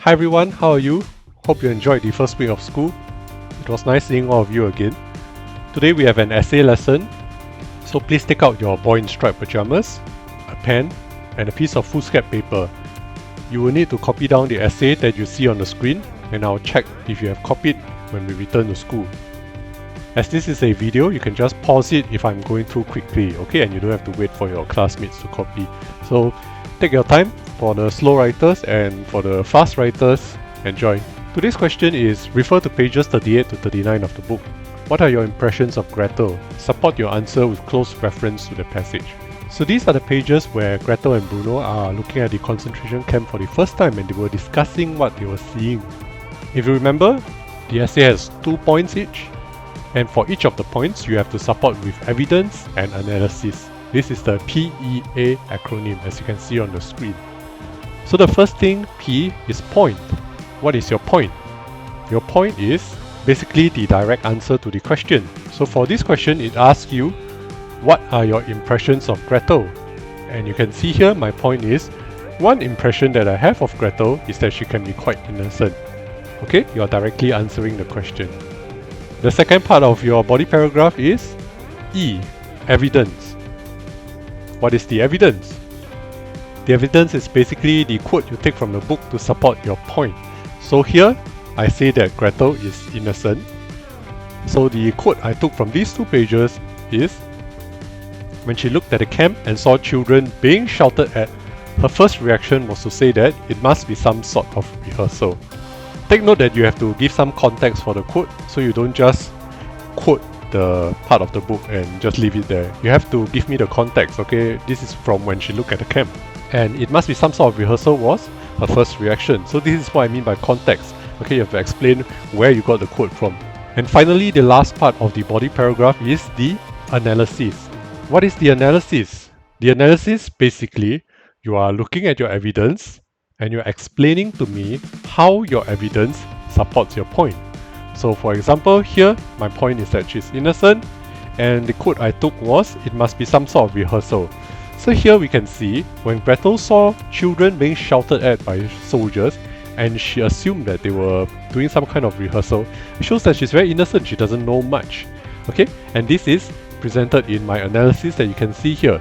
Hi everyone, how are you? Hope you enjoyed the first week of school. It was nice seeing all of you again. Today we have an essay lesson, so please take out your boy in striped pajamas, a pen, and a piece of foolscap paper. You will need to copy down the essay that you see on the screen, and I'll check if you have copied when we return to school. As this is a video, you can just pause it if I'm going too quickly, okay? And you don't have to wait for your classmates to copy. So take your time. For the slow writers and for the fast writers, enjoy. Today's question is, refer to pages 38 to 39 of the book. What are your impressions of Gretel? Support your answer with close reference to the passage. So these are the pages where Gretel and Bruno are looking at the concentration camp for the first time and they were discussing what they were seeing. If you remember, the essay has 2 points each, and for each of the points you have to support with evidence and analysis. This is the PEA acronym, as you can see on the screen. So the first thing, P, is point. What is your point? Your point is basically the direct answer to the question. So for this question, it asks you, what are your impressions of Gretel? And you can see here, my point is, one impression that I have of Gretel is that she can be quite innocent. Okay, you are directly answering the question. The second part of your body paragraph is E, evidence. What is the evidence? The evidence is basically the quote you take from the book to support your point. So here, I say that Gretel is innocent. So the quote I took from these 2 pages is, when she looked at the camp and saw children being shouted at, her first reaction was to say that it must be some sort of rehearsal. Take note that you have to give some context for the quote, so you don't just quote the part of the book and just leave it there. You have to give me the context, okay? This is from when she looked at the camp. And it must be some sort of rehearsal was her first reaction. So this is what I mean by context. Okay, you have to explain where you got the quote from. And finally, the last part of the body paragraph is the analysis. What is the analysis? The analysis, basically, you are looking at your evidence and you're explaining to me how your evidence supports your point. So for example, here, my point is that she's innocent, and the quote I took was, it must be some sort of rehearsal. So here we can see, when Gretel saw children being shouted at by soldiers, and she assumed that they were doing some kind of rehearsal, it shows that she's very innocent, she doesn't know much. Okay, and this is presented in my analysis that you can see here.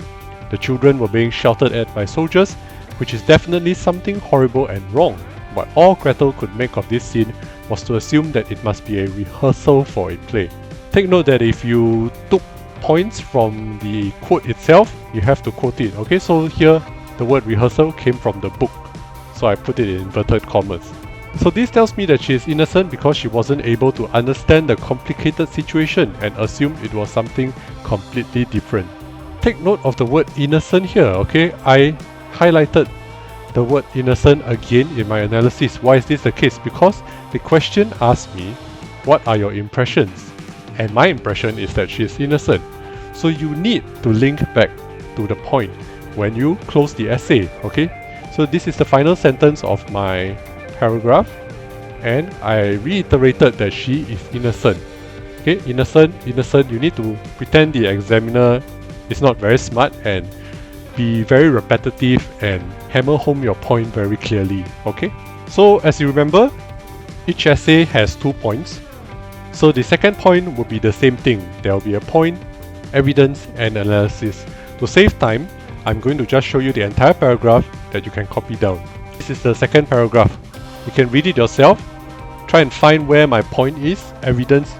The children were being shouted at by soldiers, which is definitely something horrible and wrong. But all Gretel could make of this scene was to assume that it must be a rehearsal for a play. Take note that if you took points from the quote itself, you have to quote it. Okay, so here the word rehearsal came from the book, so I put it in inverted commas. So this tells me that she is innocent because she wasn't able to understand the complicated situation and assumed it was something completely different. Take note of the word innocent here, okay? I highlighted the word innocent again in my analysis. Why is this the case? Because the question asked me, what are your impressions? And my impression is that she is innocent. So you need to link back to the point when you close the essay, okay? So this is the final sentence of my paragraph, and I reiterated that she is innocent. Okay, innocent, you need to pretend the examiner is not very smart and be very repetitive and hammer home your point very clearly, okay? So as you remember, each essay has 2 points. So the second point will be the same thing. There will be a point, evidence, and analysis. To save time, I'm going to just show you the entire paragraph that you can copy down. This is the second paragraph. You can read it yourself. Try and find where my point is, evidence,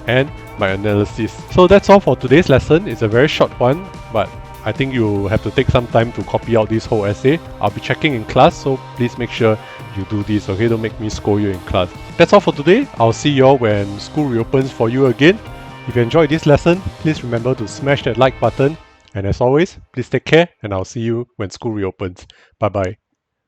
and my analysis. So that's all for today's lesson. It's a very short one, but I think you have to take some time to copy out this whole essay. I'll be checking in class, so please make sure you do this, okay? Don't make me scold you in class. That's all for today. I'll see you all when school reopens for you again. If you enjoyed this lesson, please remember to smash that like button. And as always, please take care, and I'll see you when school reopens. Bye bye.